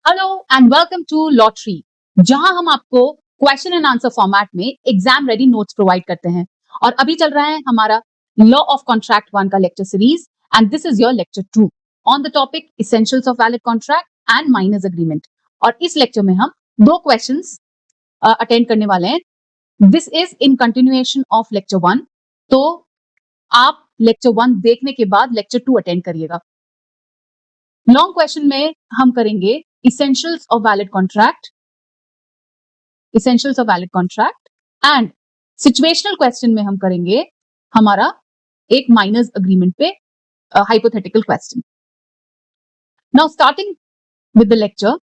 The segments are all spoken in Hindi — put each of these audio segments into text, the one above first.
Hello and welcome to lottery, जहां हम आपको क्वेश्चन एंड आंसर फॉर्मेट में एग्जाम रेडी नोट्स प्रोवाइड करते हैं। और अभी चल रहा है हमारा लॉ ऑफ कॉन्ट्रैक्ट 1 का lecture series and this is your lecture 2 on the topic essentials of valid contract and minors agreement. और इस लेक्चर में हम दो क्वेश्चंस अटेंड करने वाले हैं। This is in continuation of lecture 1, तो आप लेक्चर 1 देखने के बाद लेक्चर 2 अटेंड करिएगा। लॉन्ग क्वेश्चन में हम करेंगे essentials of valid contract and situational question में हम करेंगे हमारा एक माइनर्स अग्रीमेंट पे hypothetical question. Now starting with the lecture,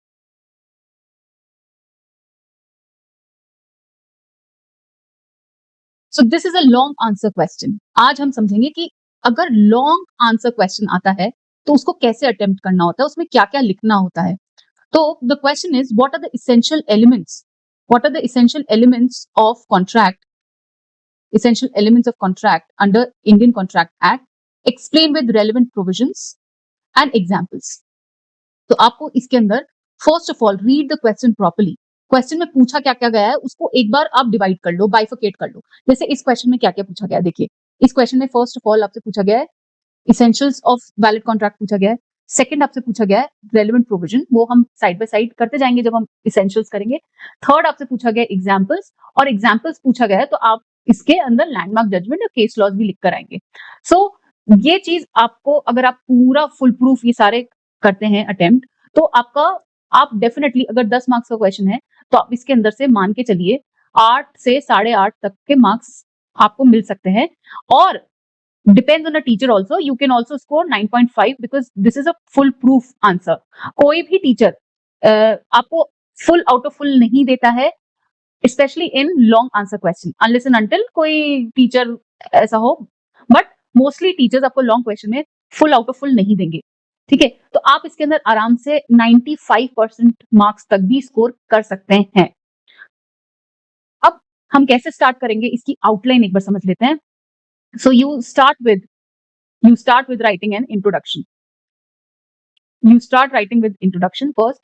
so this is a long answer question. आज हम समझेंगे कि अगर लॉन्ग आंसर क्वेश्चन आता है तो उसको कैसे अटेम्प्ट करना होता है, उसमें क्या क्या लिखना होता है। तो the question is, what are the essential elements? What are the essential elements of contract? Essential elements of contract under Indian Contract Act. Explain with relevant provisions and examples. तो आपको इसके अंदर first of all read the question properly. Question में पूछा क्या क्या गया है उसको एक बार आप डिवाइड कर लो, बाइफिकेट कर लो। जैसे इस क्वेश्चन में क्या क्या पूछा गया है, देखिए इस क्वेश्चन में फर्स्ट ऑफ ऑल आपसे पूछा गया है इसेंशियल्स ऑफ वैलिड कॉन्ट्रैक्ट पूछा गया है। सेकंड आपसे पूछा गया है रेलेवेंट प्रोविजन, वो हम साइड बाय साइड करते जाएंगे जब हम इसेंशियल्स करेंगे। थर्ड आपसे पूछा गया एग्जांपल्स, और एग्जांपल्स पूछा गया है तो आप इसके अंदर लैंडमार्क जजमेंट और केस लॉज भी लिख कर आएंगे। सो ये चीज आपको, अगर आप पूरा फुल प्रूफ ये सारे करते हैं अटेम्प्ट, तो आप डेफिनेटली, अगर 10 मार्क्स का क्वेश्चन है तो आप इसके अंदर से मान के चलिए 8 से 8.5 तक के मार्क्स आपको मिल सकते हैं। और depends on a teacher also, you can also score 9.5 because this is a full proof answer. कोई भी टीचर आपको फुल आउट ऑफ फुल नहीं देता है, specially in long answer question, unless and until कोई टीचर ऐसा हो, बट मोस्टली टीचर्स आपको लॉन्ग क्वेश्चन में फुल आउट ऑफ फुल नहीं देंगे। ठीक है, तो आप इसके अंदर आराम से 95% मार्क्स तक भी स्कोर कर सकते हैं। अब हम कैसे स्टार्ट करेंगे इसकी आउटलाइन एक बार समझ लेते हैं। So you start with writing an introduction. You start writing with introduction first.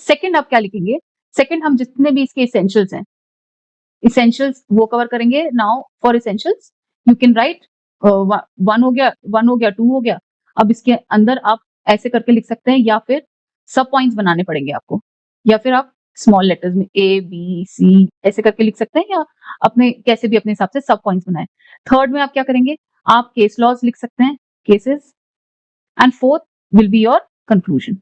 Second आप क्या लिखेंगे? Second हम जितने भी इसके essentials हैं, essentials वो कवर करेंगे। Now for essentials you can write one हो गया, two हो गया। अब इसके अंदर आप ऐसे करके लिख सकते हैं, या फिर सब पॉइंट्स बनाने पड़ेंगे आपको, या फिर आप स्मॉल लेटर्स में A, B, C ऐसे करके लिख सकते हैं, या अपने कैसे भी अपने हिसाब से सब पॉइंट्स बनाए। थर्ड में आप क्या करेंगे, आप केस लॉज लिख सकते हैं, cases, and fourth will be your conclusion.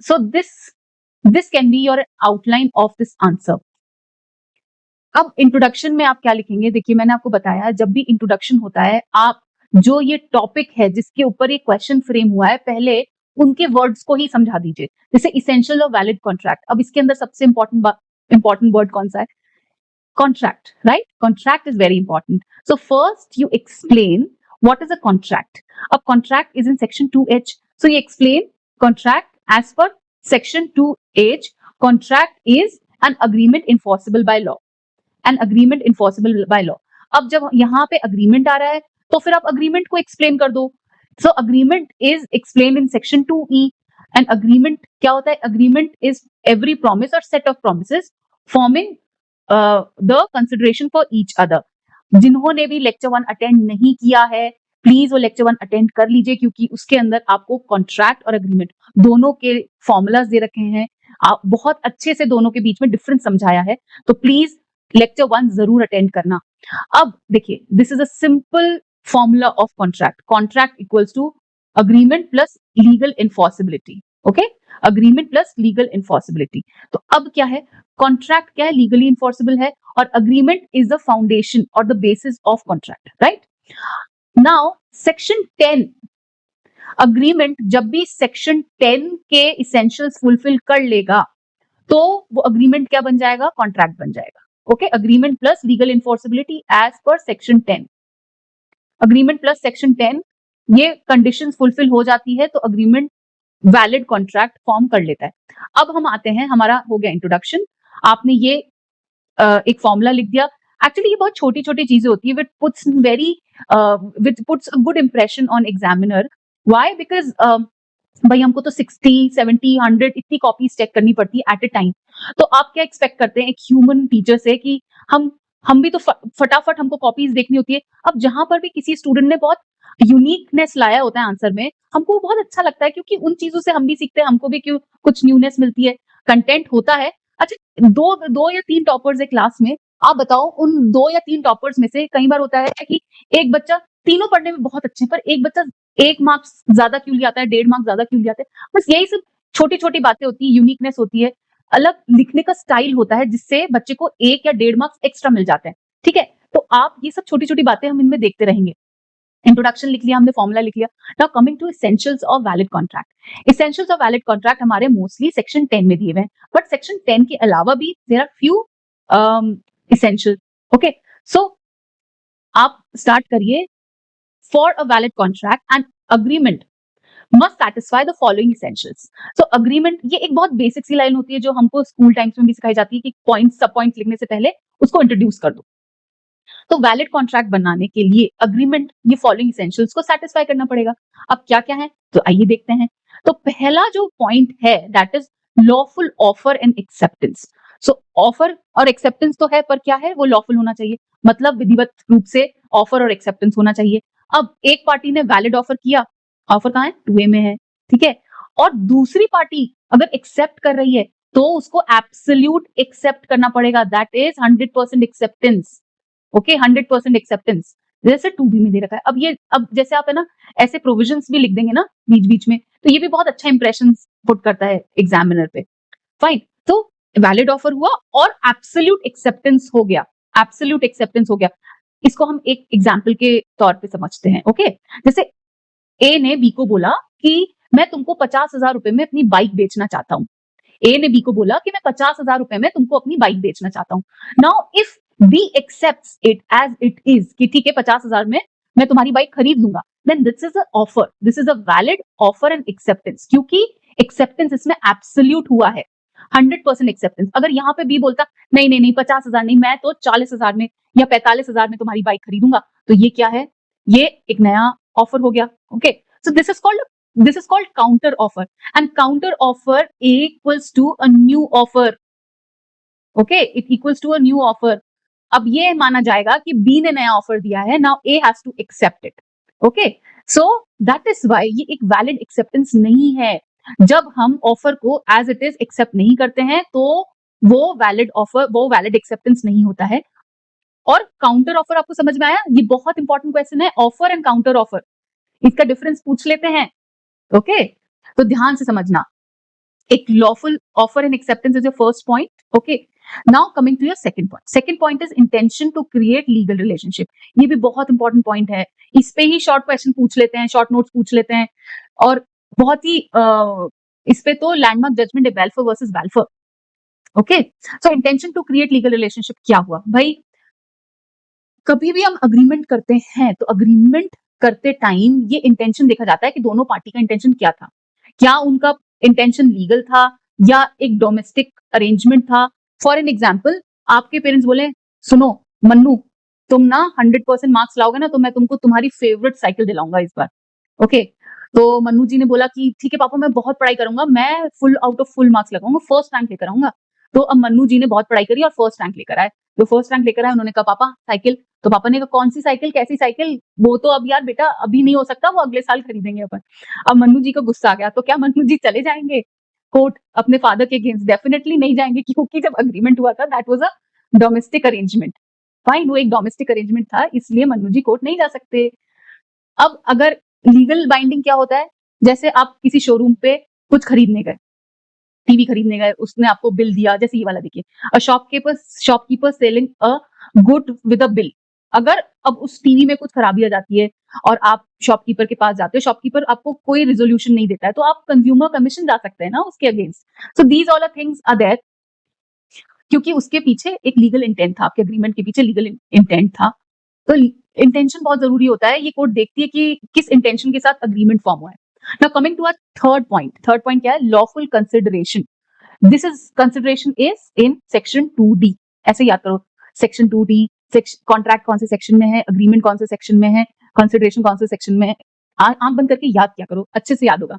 So this can be your outline of this answer. अब इंट्रोडक्शन में आप क्या लिखेंगे, देखिए मैंने आपको बताया जब भी इंट्रोडक्शन होता है, आप जो ये टॉपिक है जिसके ऊपर ये क्वेश्चन फ्रेम हुआ है, पहले उनके वर्ड्स को ही समझा दीजिए। जैसे इसेंशियल और वैलिड कॉन्ट्रैक्ट, अब इसके अंदर सबसे इंपॉर्टेंट वर्ड कौन सा है? Contract, right? Contract is very important. So first you explain what is a contract. A contract is in section 2H. So you explain contract as per section 2H. Contract is an agreement enforceable by law. An agreement enforceable by law. अब जब यहाँ पे agreement आ रहा है तो फिर आप agreement को explain कर दो. So agreement is explained in section 2E. And agreement क्या होता है? Agreement is every promise or set of promises forming the consideration for each other. जिन्होंने भी लेक्चर 1 अटेंड नहीं किया है, प्लीज वो लेक्चर 1 अटेंड कर लीजिए, क्योंकि उसके अंदर आपको कॉन्ट्रैक्ट और एग्रीमेंट दोनों के फॉर्मूलाज दे रखे हैं। आप बहुत अच्छे से दोनों के बीच में डिफरेंस समझाया है, तो प्लीज लेक्चर 1 जरूर अटेंड करना। अब देखिए, this is a simple formula of contract. Contract equals to agreement plus legal enforceability. Okay, agreement plus legal enforceability. तो अब क्या है, कॉन्ट्रैक्ट क्या है? लीगली इन्फोर्सिबल है, और अग्रीमेंट इज द फाउंडेशन और the basis of contract, right? Now section 10, agreement जब भी सेक्शन 10 के इसेंशियल्स फुलफिल कर लेगा तो वो अग्रीमेंट क्या बन जाएगा? कॉन्ट्रैक्ट बन जाएगा। Okay, agreement plus legal enforceability as per section 10। Agreement plus section 10, ये कंडीशंस फुलफिल हो जाती है तो अग्रीमेंट वैलिड कॉन्ट्रैक्ट फॉर्म कर लेता है। अब हम आते हैं, हमारा हो गया इंट्रोडक्शन, आपने ये एक फॉर्मूला लिख दिया। एक्चुअली ये बहुत छोटी छोटी चीजें होती है, which puts a good impression on examiner. Why? Because भाई हमको तो 60, 70, 100 इतनी कॉपीज चेक करनी पड़ती है एट अ टाइम। तो आप क्या एक्सपेक्ट करते हैं एक ह्यूमन टीचर से कि हम भी तो फटाफट हमको कॉपीज देखनी होती है। अब जहां पर भी किसी स्टूडेंट ने बहुत यूनिकनेस लाया होता है आंसर में, हमको वो बहुत अच्छा लगता है क्योंकि उन चीजों से हम भी सीखते हैं, हमको भी क्यों कुछ न्यूनेस मिलती है, कंटेंट होता है। अच्छा, दो दो या तीन टॉपर्स है क्लास में, आप बताओ उन 2 या 3 टॉपर्स में से कई बार होता है कि एक बच्चा, तीनों पढ़ने में बहुत अच्छे हैं, पर एक बच्चा 1 मार्क्स ज्यादा क्यों ले आता है, 1.5 मार्क्स ज्यादा क्यों ले आते हैं। बस यही सब छोटी छोटी बातें होती है, यूनिकनेस होती है, अलग लिखने का स्टाइल होता है जिससे बच्चे को 1 या 1.5 मार्क्स एक्स्ट्रा मिल जाते हैं। ठीक है, तो आप ये सब छोटी छोटी बातें हम इनमें देखते रहेंगे। इंट्रोडक्शन लिख लिया हमने, फॉर्मूला लिख लिया। Now coming to essentials of valid contract. Essentials of valid contract हमारे मोस्टली सेक्शन 10 में दिए हुए हैं, बट सेक्शन 10 के अलावा भी there are few essential. Okay, so आप स्टार्ट करिए। For a valid contract and agreement must satisfy the following essentials. So agreement, ये एक बहुत बेसिक सी लाइन होती है जो हमको स्कूल टाइम्स में भी सिखाई जाती है कि पॉइंट सब पॉइंट्स लिखने से पहले उसको इंट्रोड्यूस कर दो। तो वैलिड कॉन्ट्रैक्ट बनाने के लिए अग्रीमेंट ये फॉलोइंग एसेंशियल्स को सैटिस्फाई करना पड़ेगा। अब क्या क्या है, तो आइए देखते हैं। तो पहला जो पॉइंट है that is lawful offer and acceptance. So offer और एक्सेप्टेंस तो है, पर क्या है, वो लॉफुल होना चाहिए, मतलब विधिवत रूप से ऑफर और एक्सेप्टेंस होना चाहिए। अब एक पार्टी ने वैलिड ऑफर किया, ऑफर कहाँ है, 2A में है, ठीक है, और दूसरी पार्टी अगर एक्सेप्ट कर रही है तो उसको एब्सोल्यूट एक्सेप्ट करना पड़ेगा, that is 100% acceptance. Okay, 100% acceptance, जैसे 2B में दे रखा है। अब जैसे आप है ना ऐसे प्रोविजंस भी लिख देंगे ना बीच बीच में, तो ये भी बहुत अच्छा इंप्रेशन पुट करता है एग्जामिनर पे। फाइन, तो वैलिड ऑफर हुआ और एब्सोल्यूट एक्सेप्टेंस हो गया, एब्सोल्यूट एक्सेप्टेंस हो गया। इसको हम एक एग्जाम्पल के तौर पे समझते हैं। ओके, जैसे ए ने बी को बोला कि मैं तुमको 50,000 रुपए में अपनी बाइक बेचना चाहता हूँ। ए ने बी को बोला कि मैं 50,000 रुपए में तुमको अपनी बाइक बेचना चाहता हूँ। Now if B accepts it as it is कि ठीक है 50,000 में मैं तुम्हारी बाइक खरीद लूंगा, then this is a offer, this is a valid offer and acceptance, क्योंकि एक्सेप्टेंस इसमें एब्सोल्यूट हुआ है, 100% एक्सेप्टेंस। अगर यहाँ पे बी बोलता नहीं नहीं नहीं 50,000 नहीं, मैं तो 40,000 में या 45,000 में तुम्हारी बाइक खरीदूंगा, तो ये क्या है, ये एक नया ऑफर हो गया। Okay, so this is called counter offer, and counter offer A equals to a new offer. Okay, it equals to a new offer. अब ये माना जाएगा कि B ने नया ऑफर दिया है, now A has to accept it. Okay, so that is why ये एक वैलिड एक्सेप्टेंस नहीं है। जब हम ऑफर को एज इट इज एक्सेप्ट नहीं करते हैं तो वो वैलिड ऑफर, वो वैलिड एक्सेप्टेंस नहीं होता है। और काउंटर ऑफर आपको समझ में आया, ये बहुत इंपॉर्टेंट क्वेश्चन है, ऑफर एंड काउंटर ऑफर, इसका डिफरेंस पूछ लेते हैं। ओके, तो ध्यान से समझना। एक lawful offer and acceptance is your first point. Okay, now coming to your second point. Second point is intention to create legal relationship. ये भी बहुत इंपॉर्टेंट पॉइंट है, इस पे ही शॉर्ट क्वेश्चन पूछ लेते हैं, शॉर्ट नोट्स पूछ लेते हैं, और बहुत ही इस पे तो लैंडमार्क जजमेंट है, Balfour versus Balfour. Okay, so intention to create legal relationship क्या हुआ भाई, कभी भी हम अग्रीमेंट करते हैं तो अग्रीमेंट करते टाइम ये इंटेंशन देखा जाता है कि दोनों पार्टी का इंटेंशन क्या था, क्या उनका इंटेंशन लीगल था या एक डोमेस्टिक अरेंजमेंट था। फॉर एन एग्जाम्पल, आपके पेरेंट्स बोले सुनो मन्नू, तुम ना 100% मार्क्स लाओगे ना तो मैं तुमको तुम्हारी फेवरेट साइकिल दिलाऊंगा इस बार। ओके, तो मन्नू जी ने बोला कि ठीक है पापा मैं बहुत पढ़ाई करूंगा, मैं full out of full marks लगाऊंगा, फर्स्ट रैंक लेकर आऊंगा। तो अब मन्नू जी ने बहुत पढ़ाई करी और फर्स्ट रैंक लेकर आए, तो फर्स्ट रैंक लेकर आए, उन्होंने कहा पापा साइकिल, तो पापा ने कहा कौन सी साइकिल, कैसी साइकिल, वो तो अब यार बेटा अभी नहीं हो सकता, वो अगले साल खरीदेंगे अपन। अब मन्नू जी को गुस्सा आ गया, तो क्या मन्नू जी चले जाएंगे कोर्ट अपने फादर के अगेंस्ट? डेफिनेटली नहीं जाएंगे, क्योंकि जब अग्रीमेंट हुआ था that was a domestic arrangement. Fine, वो एक डोमेस्टिक अरेंजमेंट था, इसलिए मन्नू जी कोर्ट नहीं जा सकते। अब अगर लीगल बाइंडिंग क्या होता है, जैसे आप किसी शोरूम पे कुछ खरीदने गए, टीवी खरीदने गए, उसने आपको बिल दिया, जैसे ये वाला देखिए, a shopkeeper selling a good with a bill. अगर अब उस टीवी में कुछ खराबी आ जाती है और आप शॉपकीपर के पास जाते हो, शॉपकीपर आपको कोई रिजोल्यूशन नहीं देता है, तो आप कंज्यूमर कमीशन जा सकते हैं ना उसके against. So these all things are there, क्योंकि उसके पीछे एक लीगल इंटेंट था, आपके अग्रीमेंट के पीछे लीगल इंटेंट था। तो इंटेंशन बहुत जरूरी होता है, ये कोर्ट देखती है कि किस इंटेंशन के साथ अग्रीमेंट फॉर्म हुआ है। Now coming to a third point, third point क्या है, lawful consideration. This is consideration is in section 2D, ऐसे याद करो, सेक्शन 2D, कॉन्ट्रैक्ट कौन से सेक्शन में है, अग्रीमेंट कौन से सेक्शन में है, कंसिडरेशन कौन से सेक्शन में है, आंख बंद करके याद क्या करो, अच्छे से याद होगा।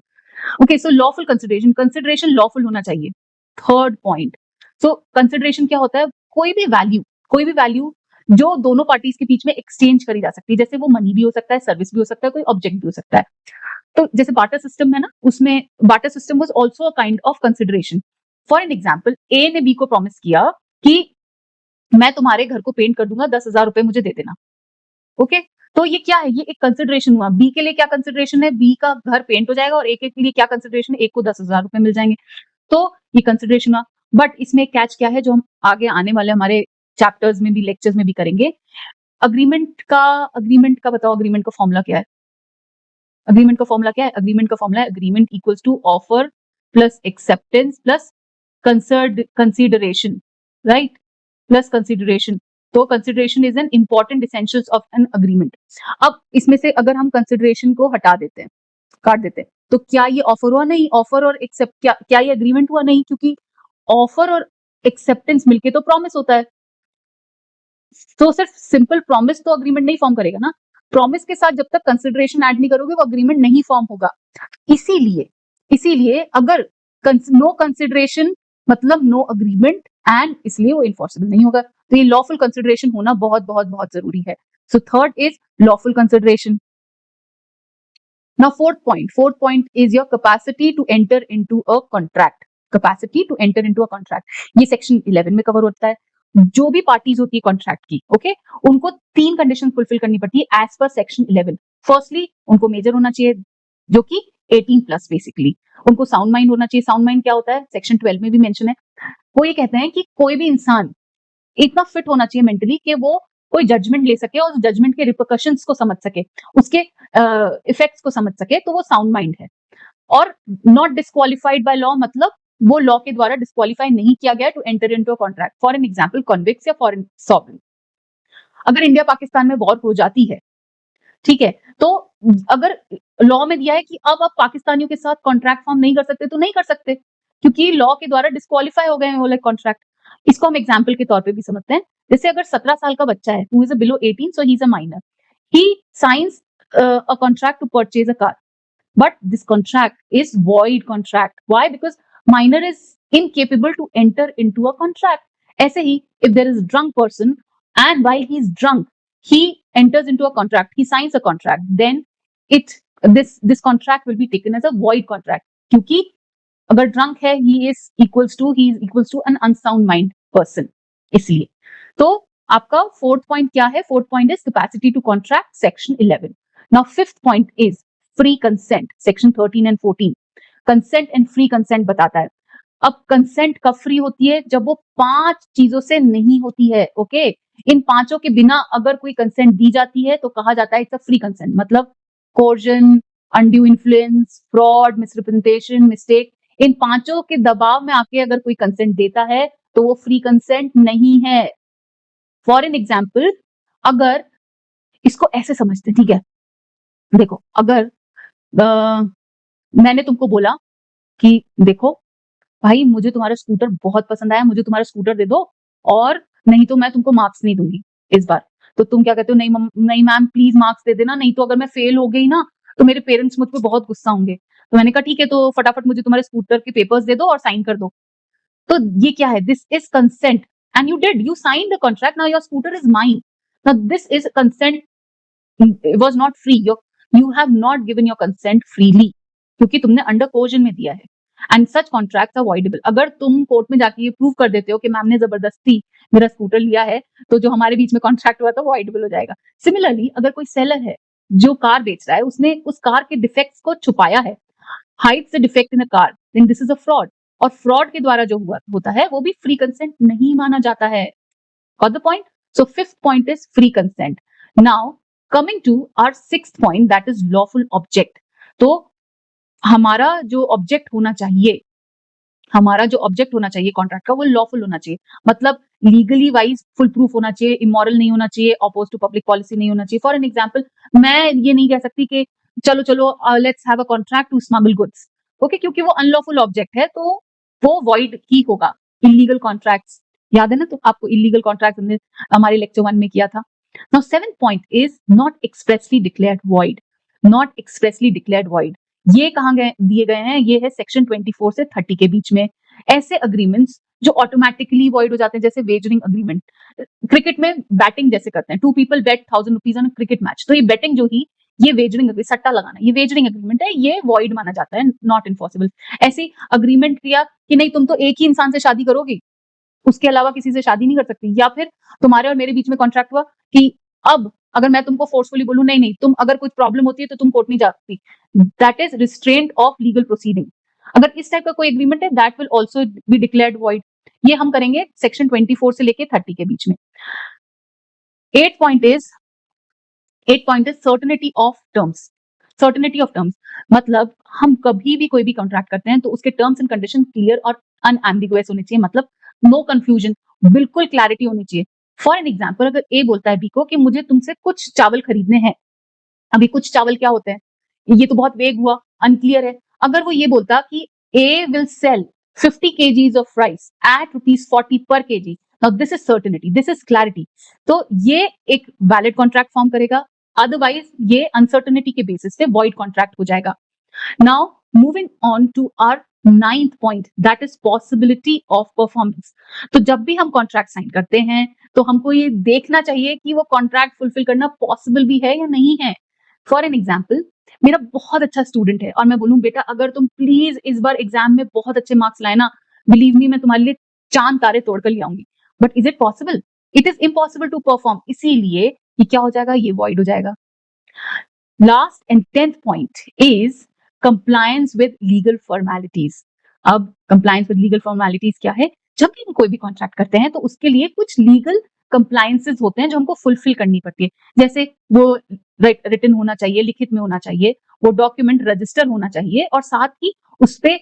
ओके, सो लॉफुल कंसिडरेशन, कंसिडरेशन लॉफुल होना चाहिए। थर्ड पॉइंट, सो कंसिडरेशन क्या होता है? कोई भी वैल्यू जो दोनों पार्टीज के बीच में एक्सचेंज करी जा सकती है, जैसे वो मनी भी हो सकता है, सर्विस भी हो सकता है, कोई ऑब्जेक्ट भी हो सकता है। तो जैसे बार्टर सिस्टम है ना, उसमें barter system was also a kind of consideration. For an example, A ने बी को प्रॉमिस किया कि मैं तुम्हारे घर को पेंट कर दूंगा, 10,000 रुपए मुझे दे देना। ओके, तो ये क्या है? ये एक कंसिडरेशन हुआ। बी के लिए क्या कंसिडरेशन है? बी का घर पेंट हो जाएगा, और ए के लिए क्या कंसिडरेशन है? एक को 10,000 रुपए मिल जाएंगे। तो ये कंसिडरेशन हुआ। बट इसमें कैच क्या है, जो हम आगे आने वाले हमारे चैप्टर्स में भी, लेक्चर्स में भी करेंगे। अग्रीमेंट का बताओ, अग्रीमेंट का फॉर्मूला क्या है? अग्रीमेंट का फॉर्मूला क्या है? अग्रीमेंट का फॉर्मूला है agreement equals to offer plus acceptance plus consideration, right? Plus consideration. तो consideration is an important essentials of an agreement. अब इसमें से अगर हम कंसीडरेशन को हटा देते हैं, काट देते हैं, तो क्या ये ऑफर हुआ? नहीं। ऑफर और एक्सेप्ट, क्या ये अग्रीमेंट हुआ? नहीं, क्योंकि ऑफर और एक्सेप्टेंस मिलके तो प्रॉमिस होता है। तो सिर्फ सिंपल प्रॉमिस तो अग्रीमेंट नहीं फॉर्म करेगा ना। प्रॉमिस के साथ जब तक कंसिडरेशन ऐड नहीं करोगे, वो अग्रीमेंट नहीं फॉर्म होगा। इसीलिए अगर नो कंसिडरेशन मतलब नो अग्रीमेंट, एंड इसलिए वो इन्फोर्सेबल नहीं होगा। तो ये लॉफुल कंसिडरेशन होना बहुत बहुत बहुत जरूरी है। So third is lawful consideration. Now fourth point is your capacity to enter into a contract. Capacity to enter into a contract. ये सेक्शन 11 में कवर होता है। जो भी पार्टीज होती है कॉन्ट्रैक्ट की, ओके, उनको 3 कंडीशन फुलफिल करनी पड़ती है एज पर सेक्शन 11। फर्स्टली, उनको मेजर होना चाहिए, जो कि 18 प्लस बेसिकली। उनको साउंड माइंड होना चाहिए। साउंड माइंड क्या होता है? सेक्शन 12 में भी मेंशन है। वो ये कहते हैं कि कोई भी इंसान इतना फिट होना चाहिए मेंटली कि वो कोई जजमेंट ले सके और जजमेंट के रिपरकशंस को समझ सके, उसके इफेक्ट्स को समझ सके, तो वो साउंड माइंड है। और नॉट डिस्क्वालिफाइड बाय लॉ, मतलब वो लॉ के द्वारा डिस्क्वालीफाई नहीं किया गया to enter into a contract. For an example, convicts या फॉरेन सॉवरेन। अगर इंडिया पाकिस्तान में वॉर हो जाती है, ठीक है, तो अगर लॉ में दिया है कि अब आप पाकिस्तानियों के साथ कॉन्ट्रैक्ट फॉर्म नहीं कर सकते, तो नहीं कर सकते, क्योंकि लॉ के द्वारा डिस्क्वालीफाई हो गए हैं वो लाइक कॉन्ट्रैक्ट। इसको हम एग्जाम्पल के तौर पे भी समझते हैं। जैसे अगर 17 साल का बच्चा है, who is below 18, so he is a minor, he signs a contract to purchase a car, but this contract is void contract. Why? Because minor is incapable to enter into a contract. ऐसे ही, if there is a drunk person and while he is drunk, he enters into a contract, he signs a contract, then this contract will be taken as a void contract. क्योंकि अगर drunk है, he is equals to an unsound mind person. इसलिए तो आपका फोर्थ पॉइंट क्या है? Fourth point is capacity to contract, section 11। Now fifth point is free consent, section 13 and 14। Consent and free consent बताता है। अब कंसेंट कब फ्री होती है? जब वो 5 चीजों से नहीं होती है। ओके, इन 5 के बिना अगर कोई कंसेंट दी जाती है तो कहा जाता है इट्स अ फ्री कंसेंट। मतलब coercion, undue influence, fraud, misrepresentation, mistake, इन 5 के दबाव में आके अगर कोई कंसेंट देता है तो वो फ्री कंसेंट नहीं है। फॉर एन एग्जाम्पल, अगर इसको ऐसे समझते, ठीक है, देखो, अगर मैंने तुमको बोला कि देखो भाई, मुझे तुम्हारा स्कूटर बहुत पसंद आया, मुझे तुम्हारा स्कूटर दे दो, और नहीं तो मैं तुमको मार्क्स नहीं दूंगी इस बार। तो तुम क्या कहते हो? नहीं मैम, प्लीज मार्क्स दे देना, नहीं तो अगर मैं फेल हो गई ना तो मेरे पेरेंट्स मुझ पर बहुत गुस्सा होंगे। तो मैंने कहा ठीक है, तो फटाफट मुझे तुम्हारे स्कूटर के पेपर्स दे दो और साइन कर दो। तो ये क्या है? This is consent, and you sign the contract, now your scooter is mine. Now this is consent, was not free. You have not given your consent freely, क्योंकि तुमने अंडर कोर्जन में दिया है। And such contracts are voidable. अगर तुम कोर्ट में जाके ये प्रूव कर देते हो कि मैम ने जबरदस्ती मेरा स्कूटर लिया है, तो जो हमारे बीच में कॉन्ट्रैक्ट हुआ था वो वॉइडेबल हो जाएगा। सिमिलरली, अगर कोई सेलर है जो कार बेच रहा है, उसने उस कार के डिफेक्ट्स को छुपाया है, hides the defect in a car, then this is a fraud. और फ्रॉड के द्वारा जो होता है वो भी फ्री कंसेंट नहीं माना जाता है। Got the point? So fifth point is free consent. Now coming to our sixth point, that is lawful object. तो हमारा जो ऑब्जेक्ट होना चाहिए कॉन्ट्रैक्ट का, वो लॉफुल होना चाहिए। मतलब लीगली वाइज फुल प्रूफ होना चाहिए, इमोरल नहीं होना चाहिए, अपोज टू पब्लिक पॉलिसी नहीं होना चाहिए। फॉर एन एग्जाम्पल, मैं ये नहीं कह सकती कि चलो चलो let's have a contract to smuggle goods, okay, क्योंकि वो अनलॉफुल ऑब्जेक्ट है, तो वो वॉइड ही होगा। इलीगल कॉन्ट्रैक्ट्स याद है ना? तो आपको इलीगल कॉन्ट्रैक्ट हमने हमारे लेक्चर 1 में किया था। Now seventh point is not expressly declared void. Not expressly declared void, ये कहाँ गए दिए गए हैं? ये है सेक्शन 24 से 30 के बीच में। ऐसे एग्रीमेंट्स जो ऑटोमैटिकली वॉइड हो जाते हैं, जैसे वेजरिंग एग्रीमेंट। क्रिकेट में बैटिंग जैसे करते हैं, 2 people bet 1000 rupees on a cricket match, तो ये बेटिंग जो ही ये वेजरिंग सट्टा लगाना, ये वेजरिंग एग्रीमेंट है, ये वॉइड माना जाता है, नॉट इन्फोर्सेबल। ऐसे अग्रीमेंट किया कि नहीं तुम तो एक ही इंसान से शादी करोगी, उसके अलावा किसी से शादी नहीं कर सकती, या फिर तुम्हारे और मेरे बीच में कॉन्ट्रैक्ट हुआ कि अब अगर मैं तुमको फोर्सफुली बोलूं नहीं नहीं तुम अगर कुछ प्रॉब्लम होती है तो तुम कोर्ट नहीं जा सकती, that is restraint of legal proceeding. अगर इस टाइप का कोई एग्रीमेंट है that will also be declared void. ये हम करेंगे सेक्शन 24 से लेके 30 के बीच में। Eight point is certainty of terms. Certainty of terms मतलब हम कभी भी कोई भी कॉन्ट्रैक्ट करते हैं तो उसके टर्म्स एंड कंडीशन क्लियर और अनएम्बिगुअस होने चाहिए, मतलब नो कंफ्यूजन, बिल्कुल क्लैरिटी होनी चाहिए। फॉर एन एग्जाम्पल, अगर ए बोलता है बी को कि मुझे तुमसे कुछ चावल खरीदने हैं, अभी कुछ चावल क्या होते हैं, ये तो बहुत वेग हुआ, अनक्लियर है। अगर वो ये बोलता कि A will sell 50 kgs of rice at ₹40 per kg, now this is certainty, this is clarity, तो ये एक वैलिड कॉन्ट्रैक्ट फॉर्म करेगा। अदरवाइज ये अनसर्टेनिटी के बेसिस पे वॉइड कॉन्ट्रैक्ट हो जाएगा। Now moving on to our 9th point, that is possibility of performance. तो जब भी हम कॉन्ट्रैक्ट साइन करते हैं तो हमको ये देखना चाहिए कि वो कॉन्ट्रैक्ट फुलफिल करना पॉसिबल भी है या नहीं है। फॉर एन एग्जाम्पल, मेरा बहुत अच्छा स्टूडेंट है और मैं बोलूं बेटा अगर तुम प्लीज इस बार एग्जाम में बहुत अच्छे मार्क्स लाए ना, बिलीव मी मैं तुम्हारे लिए चांद तारे तोड़कर ले आऊंगी, but is it possible? It is impossible to perform, इसीलिए ये क्या हो जाएगा, ये वॉइड हो जाएगा। Last and 10th point is compliance with legal formalities. अब कंप्लायंस विद लीगल फॉर्मेलिटीज क्या है? जब भी हम कोई भी कॉन्ट्रैक्ट करते हैं तो उसके लिए कुछ लीगल कंप्लायंसेस होते हैं जो हमको फुलफिल करनी पड़ती है। जैसे वो रिटन होना चाहिए, लिखित में होना चाहिए, वो डॉक्यूमेंट रजिस्टर होना चाहिए और साथ ही उस पे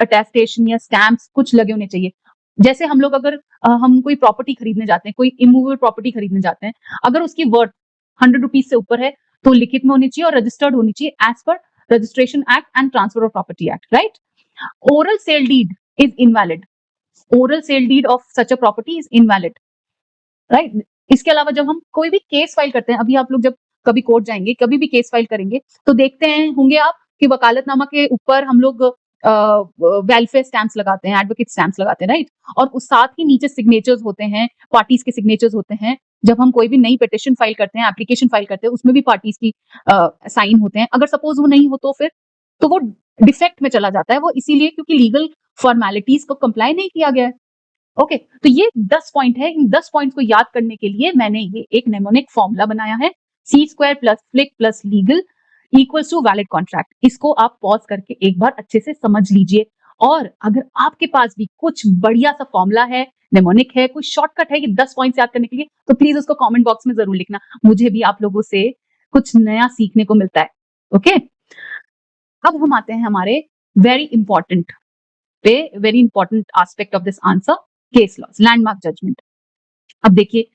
अटेस्टेशन या स्टैम्प्स कुछ लगे होने चाहिए। जैसे हम लोग अगर हम कोई प्रॉपर्टी खरीदने जाते हैं, कोई इमूवेबल प्रॉपर्टी खरीदने जाते हैं, अगर उसकी वर्थ 100 रुपीज से ऊपर है तो लिखित में होनी चाहिए और रजिस्टर्ड होनी चाहिए as per registration act and transfer of property act, right? Oral sale deed is invalid, oral sale deed of such a property is invalid, right? इसके अलावा जब हम कोई भी केस फाइल करते हैं, अभी आप लोग जब कभी कोर्ट जाएंगे, कभी भी केस फाइल करेंगे तो देखते हैं होंगे आप कि वकालतनामा के ऊपर हम लोग वेलफेयर स्टैंप्स लगाते हैं, एडवोकेट स्टैंप्स लगाते हैं, राइट? और उस साथ ही नीचे सिग्नेचर्स होते हैं, पार्टीज के सिग्नेचर्स होते हैं। जब हम कोई भी नई पिटिशन फाइल करते हैं, एप्लीकेशन फाइल करते हैं, उसमें भी पार्टीज की साइन होते हैं। अगर सपोज वो नहीं हो तो फिर तो वो डिफेक्ट में चला जाता है, वो इसीलिए क्योंकि लीगल फॉर्मेलिटीज को कंप्लाई नहीं किया गया है। ओके, तो ये 10 पॉइंट है। इन 10 पॉइंट्स को याद करने के लिए मैंने ये एक नेमोनिक फॉर्मूला बनाया है, C square plus flick plus legal equals to valid contract. इसको आप पॉज करके एक बार अच्छे से समझ लीजिए, और अगर आपके पास भी कुछ बढ़िया सा फॉर्मूला है, नेमोनिक है, कोई शॉर्टकट है ये 10 पॉइंट्स याद करने के लिए, तो प्लीज उसको कमेंट बॉक्स में जरूर लिखना। मुझे भी आप लोगों से कुछ नया सीखने को मिलता है। ओके, अब हम आते हैं हमारे very important very important aspect of this answer, case laws, landmark judgement. अब देखिए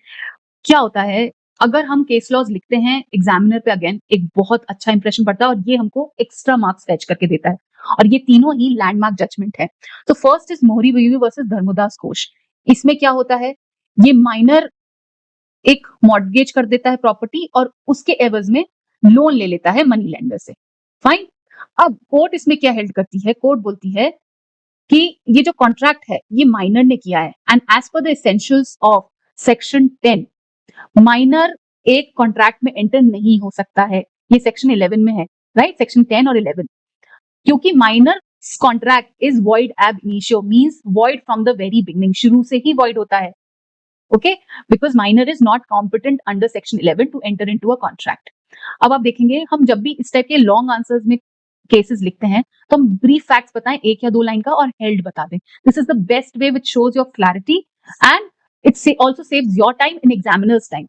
क्या होता है, अगर हम केस लॉज लिखते हैं एग्जामिनर पे अगेन एक बहुत अच्छा इंप्रेशन पड़ता है और ये हमको एक्स्ट्रा मार्क्स फेच करके देता है, और ये तीनों ही लैंडमार्क जजमेंट है। तो फर्स्ट इज मोहरी वीवी वर्सेस धर्मदास घोष। इसमें क्या होता है, ये माइनर एक मॉर्गेज कर देता है प्रॉपर्टी और उसके एवज में लोन ले लेता है मनी लेंडर से। फाइन, अब कोर्ट इसमें क्या हेल्ड करती है, कोर्ट बोलती है कि ये जो कॉन्ट्रैक्ट है ये माइनर ने किया है, and as per the essentials of section 10 minor एक कॉन्ट्रैक्ट में एंटर नहीं हो सकता है। ये सेक्शन 11 में है, राइट? सेक्शन 10 और 11, क्योंकि minor contract is void ab initio, means void from the very beginning, शुरू से ही वॉइड होता है। Okay, because minor is not competent under section 11 to enter into a contract. अब आप देखेंगे हम जब भी इस टाइप के लॉन्ग आंसर्स में केसेस लिखते हैं तो हम ब्रीफ फैक्ट्स बताएं, एक या दो लाइन का, और हेल्ड बता दें। This is the best way which shows your clarity and it also saves your time and examiner's time,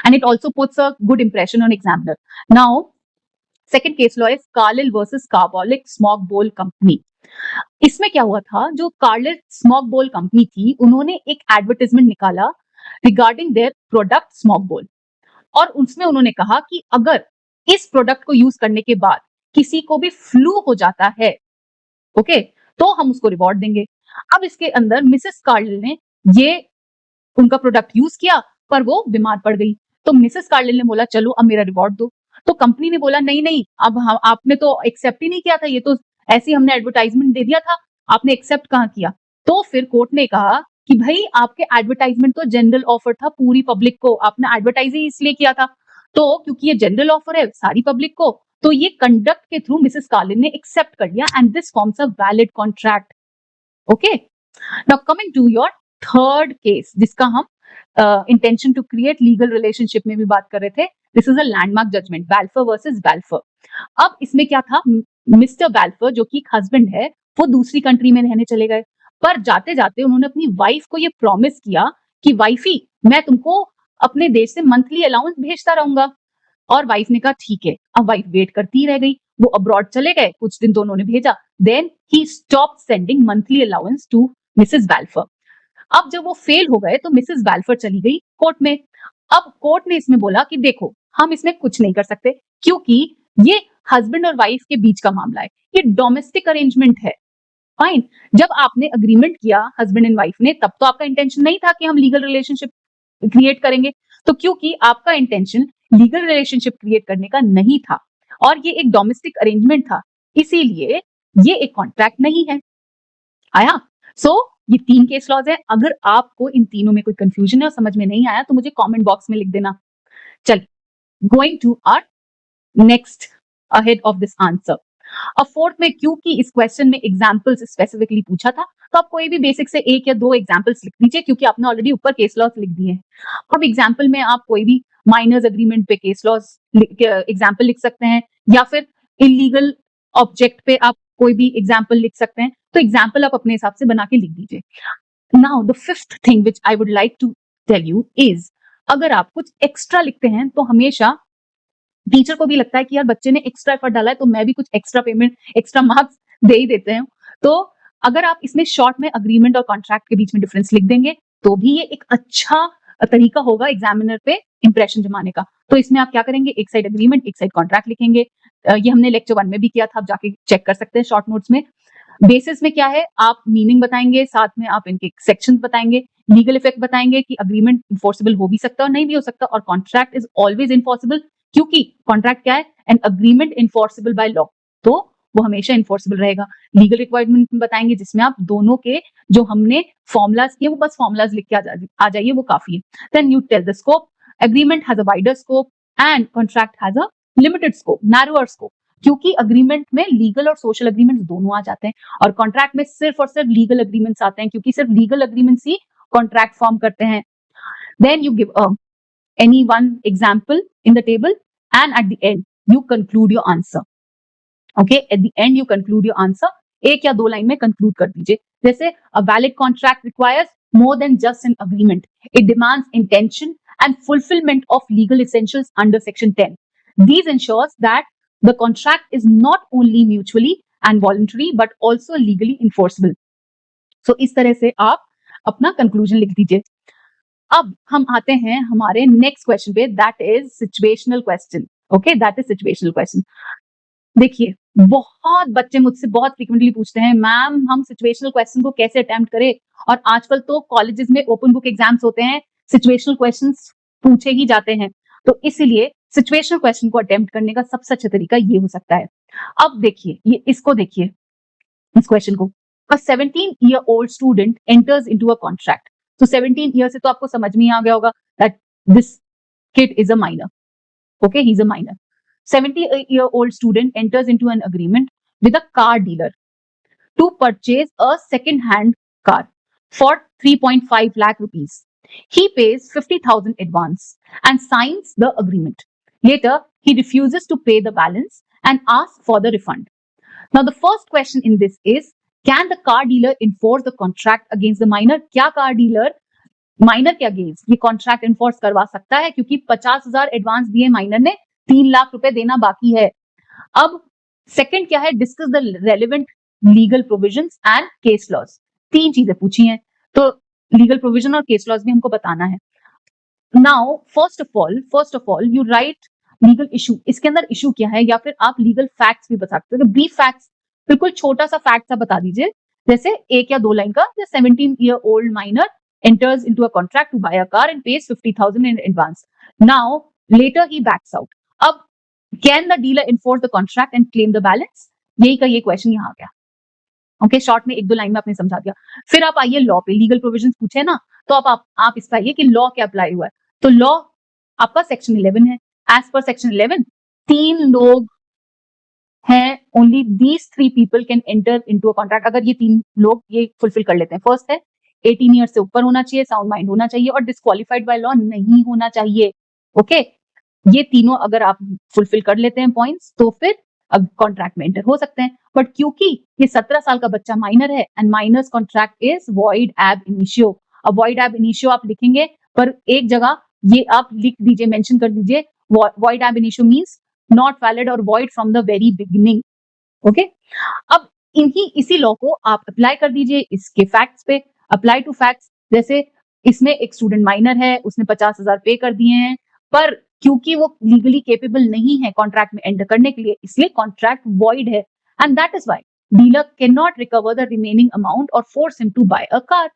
and it also puts a good impression on examiner. Now second case law is Carlyle versus Carbolic Smog Bowl Company. इसमें क्या हुआ था, जो कार्लिल स्मॉग बोल कंपनी थी उन्होंने एक एडवर्टाइजमेंट निकाला रिगार्डिंग देयर प्रोडक्ट स्मॉग बोल, और उसमें उन्होंने कहा कि अगर इस प्रोडक्ट को यूज करने के बाद किसी को भी फ्लू हो जाता है, ओके, तो हम उसको रिवॉर्ड देंगे। अब इसके अंदर मिसेस कार्लिल ने ये उनका प्रोडक्ट यूज किया पर वो बीमार पड़ गई, तो मिसेस कार्लिल ने बोला चलो अब मेरा रिवॉर्ड दो। तो कंपनी ने बोला नहीं नहीं, अब आपने तो एक्सेप्ट ही नहीं किया था, ये तो ऐसे ही हमने एडवर्टाइजमेंट दे दिया था, आपने एक्सेप्ट कहाँ किया। तो फिर कोर्ट ने कहा कि भाई आपके एडवर्टाइजमेंट तो जनरल ऑफर था पूरी पब्लिक को, आपने एडवर्टाइज ही इसलिए किया था, तो क्योंकि ये जनरल ऑफर है सारी पब्लिक को, तो ये कंडक्ट के थ्रू मिसेस कार्लिन ने एक्सेप्ट कर लिया and this forms a valid contract. Okay, now coming to your third case, जिसका हम intention to create legal relationship में भी बात कर रहे थे। This is a landmark judgement, Balfour versus Balfour. अब इसमें क्या था, मिस्टर बैल्फर जो कि हस्बैंड है, वो दूसरी कंट्री में रहने चले गए, पर जाते जाते उन्होंने अपनी वाइफ को ये प्रॉमिस किया कि वाइफी मैं तुमको अपने देश से मंथली अलाउंस भेजता रहूंगा। और वाइफ ने कहा ठीक है। अब वाइफ वेट करती रह गई, वो अब्रॉड चले गए, कुछ दिन तो उन्होंने भेजा, then he stop sending monthly allowance to Mrs Balfour. अब जब वो फेल हो गए तो मिसेस बैल्फर चली गई कोर्ट में। अब कोर्ट ने इसमें बोला कि देखो हम इसमें कुछ नहीं कर सकते, क्योंकि ये हस्बैंड और वाइफ के बीच का मामला है, ये डोमेस्टिक अरेंजमेंट है। फाइन, जब आपने अग्रीमेंट किया हस्बैंड एंड वाइफ ने, तब तो आपका इंटेंशन नहीं था कि हम लीगल रिलेशनशिप क्रिएट करेंगे। तो क्योंकि आपका इंटेंशन लीगल रिलेशनशिप क्रिएट करने का नहीं था और ये एक डोमेस्टिक अरेंजमेंट था, इसीलिए ये एक कॉन्ट्रैक्ट नहीं है। आया? सो ये 3 केस लॉज है। अगर आपको इन तीनों में कोई कंफ्यूजन है और समझ में नहीं आया तो मुझे कमेंट बॉक्स में लिख देना। चल, going to our next ahead of this answer. अब फोर्थ में, क्योंकि इस क्वेश्चन में एग्जांपल्स स्पेसिफिकली पूछा था, तो आप कोई भी बेसिक से 1 या 2 एग्जांपल्स लिख दीजिए, क्योंकि आपने ऑलरेडी ऊपर केस लॉज लिख दिए हैं। अब एग्जांपल में आप कोई भी माइनर्स अग्रीमेंट पे केस लॉज एग्जांपल लिख सकते हैं, या फिर इलीगल ऑब्जेक्ट पे आप कोई भी एग्जांपल लिख सकते हैं। तो एग्जांपल आप अपने हिसाब से बना के लिख दीजिए। Now the fifth thing which I would like to tell you is, अगर आप कुछ एक्स्ट्रा लिखते हैं तो हमेशा टीचर को भी लगता है कि यार बच्चे ने एक्स्ट्रा एफर्ट डाला है, तो मैं भी कुछ एक्स्ट्रा पेमेंट, एक्स्ट्रा मार्क्स दे ही देते हैं। तो अगर आप इसमें शॉर्ट में अग्रीमेंट और कॉन्ट्रैक्ट के बीच में डिफरेंस लिख देंगे तो भी ये एक अच्छा तरीका होगा एग्जामिनर पे इंप्रेशन जमाने का। तो इसमें आप क्या करेंगे, एक साइड अग्रीमेंट, एक साइड कॉन्ट्रैक्ट लिखेंगे। ये हमने लेक्चर 1 में भी किया था, आप जाके चेक कर सकते हैं शॉर्ट नोट्स में। बेसिस में क्या है, आप मीनिंग बताएंगे, साथ में आप इनके सेक्शन बताएंगे, लीगल इफेक्ट बताएंगे कि अग्रीमेंट इन्फोर्सिबल हो भी सकता है और नहीं भी हो सकता, और कॉन्ट्रैक्ट इज ऑलवेज इन्फोर्सिबल, क्योंकि कॉन्ट्रैक्ट क्या है, an agreement enforceable by law, तो वो हमेशा इन्फोर्सिबल रहेगा। लीगल रिक्वायरमेंट बताएंगे जिसमें आप दोनों के जो हमने फॉर्मुलाज किए वो बस फॉर्मुलाज लिख के आ जाइए, वो काफी है। Then you tell the scope, agreement has a wider scope and contract has a limited scope, narrower scope, क्योंकि अग्रीमेंट में लीगल और सोशल अग्रीमेंट्स दोनों आ जाते हैं, और कॉन्ट्रैक्ट में सिर्फ और सिर्फ लीगल अग्रीमेंट्स आते हैं, क्योंकि सिर्फ लीगल अग्रीमेंट्स ही कॉन्ट्रैक्ट फॉर्म करते हैं। Then you give any one example in the table and at the end you conclude your answer. Okay, at the end you conclude your answer, एक या 2 लाइन में conclude कर दीजिए। जैसे a valid contract requires more than just an agreement. It demands intention and fulfillment of legal essentials under section 10. These ensures that the contract is not only mutually and voluntary but also legally enforceable. So इस तरह से आप अपना conclusion लिख दीजिए। अब हम आते हैं हमारे नेक्स्ट क्वेश्चन पे, that is situational question. Okay, that is situational question. देखिए, बहुत बच्चे मुझसे बहुत फ्रीक्वेंटली पूछते हैं, मैम हम सिचुएशनल क्वेश्चन को कैसे अटेम्प्ट करें, और आजकल तो कॉलेजेस में ओपन बुक एग्जाम्स होते हैं, सिचुएशनल क्वेश्चंस पूछे ही जाते हैं, तो इसीलिए सिचुएशनल क्वेश्चन को अटेम्प्ट करने का सबसे अच्छा तरीका ये हो सकता है। अब देखिए, ये इसको देखिए, इस क्वेश्चन को, a 17-year-old student enters into a contract. तो 17 ईयर से तो आपको समझ में आ गया होगा that this kid is a minor. Okay, he's a minor. 17-year-old student enters into an agreement with a car dealer to purchase a second-hand car for 3.5 lakh rupees. He pays 50,000 advance and signs the agreement. Later, he refuses to pay the balance and asks for the refund. Now, the first question in this is, can the car dealer enforce the contract against the minor? क्या car dealer माइनर के अगेंस्ट ये कॉन्ट्रैक्ट एनफोर्स करवा सकता है, क्योंकि 50,000 एडवांस दिए माइनर ने, 3 लाख रुपए देना बाकी है। अब सेकंड क्या है, discuss the relevant legal provisions and case laws. 3 चीजें पूछी हैं, तो लीगल प्रोविजन और केस लॉज भी हमको बताना है। Now first of all you write legal issue, इसके अंदर इशू क्या है, या फिर आप लीगल फैक्ट्स भी बता सकते हो। ब्रीफ फैक्ट्स, बिल्कुल छोटा सा फैक्ट सा बता दीजिए, जैसे 1 या 2 लाइन का, 17-year-old minor enters into a contract to buy a car and pays 50,000 in advance. Now, later he backs out. अब can the dealer enforce the contract and claim the balance? यही का ये क्वेश्चन यहाँ आ गया। ओके, शॉर्ट में 1-2 लाइन में आपने समझा दिया। फिर आप आइए लॉ पे, लीगल प्रोविजंस पूछे ना, तो आप इस पे आइए कि लॉ क्या अप्लाई हुआ है। तो लॉ आपका सेक्शन 11 है। एज पर सेक्शन 11 3 लोग हैं, only these 3 people can enter into a contract. अगर ये 3 लोग ये फुलफिल कर लेते हैं, फर्स्ट है 18 ईयर्स से ऊपर होना चाहिए, साउंड माइंड होना चाहिए और डिस्क्वालिफाइड बाय लॉ नहीं होना चाहिए। ओके, ये तीनों अगर आप फुलफिल कर लेते हैं पॉइंट्स, तो फिर अब कॉन्ट्रैक्ट में एंटर हो सकते हैं। बट क्योंकि ये 17 साल का बच्चा माइनर है and minors contract is void ab initio. अब वॉइड एब इनिशियो आप लिखेंगे, पर एक जगह ये आप लिख दीजिए, मेंशन कर दीजिए, void ab initio means not valid और void from the very beginning. Okay, अब इसी लॉ को आप अप्लाई कर दीजिए इसके फैक्ट्स पे। अप्लाई टू फैक्ट्स, जैसे इसमें एक स्टूडेंट माइनर है, उसने 50,000 पे कर दिए हैं, पर क्योंकि वो लीगली केपेबल नहीं है कॉन्ट्रैक्ट में एंटर करने के लिए, इसलिए कॉन्ट्रैक्ट वॉइड है and that is why dealer can not recover the remaining amount और force him to buy a car.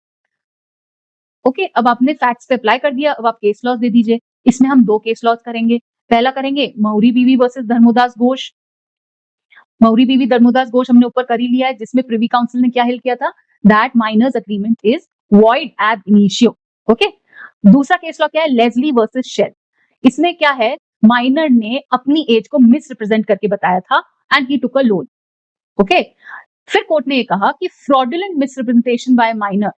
Okay, अब आपने फैक्ट्स पे अप्लाई कर दिया, अब आप केस लॉज दे दीजिए। इसमें हम 2 केस लॉज करेंगे। पहला करेंगे मौरी बीवी वर्सेस धर्मोदास घोष। मौरी बीवी धर्मोदास घोष हमने ऊपर कर ही लिया है, जिसमें प्रिवी काउंसिल ने क्या हेल्प किया था, that minor's agreement is void ab initio. Okay, दूसरा केस लॉ क्या है, लेस्ली वर्सेस शेल। इसमें क्या है, माइनर ने अपनी एज को मिस रिप्रेजेंट करके बताया था and he took a loan. Okay, फिर कोर्ट ने ये कहा कि fraudulent misrepresentation by minor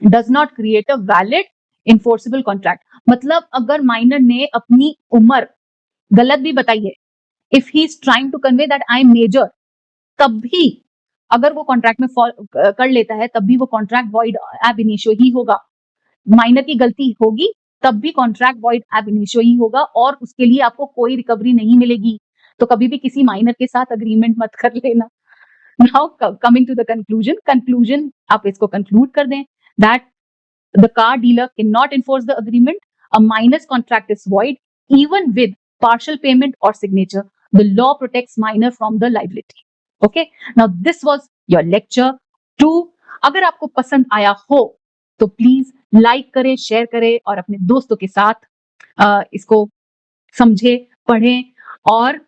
does not create a valid enforceable contract. मतलब अगर माइनर ने अपनी उम्र गलत भी बताई है, if he is trying to convey that I am major, तब भी अगर वो कॉन्ट्रैक्ट में फॉल कर लेता है, तब भी वो कॉन्ट्रैक्ट वॉइड एब इनिशियो ही होगा। माइनर की गलती होगी, तब भी कॉन्ट्रैक्ट वॉइड एब इनिशियो ही होगा और उसके लिए आपको कोई रिकवरी नहीं मिलेगी। तो कभी भी किसी माइनर के साथ अग्रीमेंट मत कर लेना। Now coming to the conclusion आप इसको कंक्लूड कर दें that the car dealer cannot enforce the agreement. A minor's contract is void even with partial payment or signature. The law protects minor from the liability. Okay. Now this was your lecture 2. अगर आपको पसंद आया हो तो प्लीज लाइक करें, शेयर करें और अपने दोस्तों के साथ इसको समझे, पढ़ें और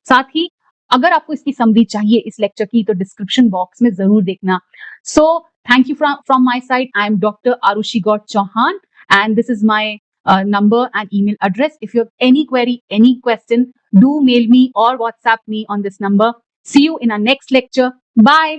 साथ ही अगर आपको इसकी समरी चाहिए इस लेक्चर की, तो डिस्क्रिप्शन बॉक्स में जरूर देखना। So thank you from my side. I am doctor Arushi Gaur Chauhan and this is my number and email address. If you have any query, any question, do mail me or WhatsApp me on this number. See you in our next lecture. Bye.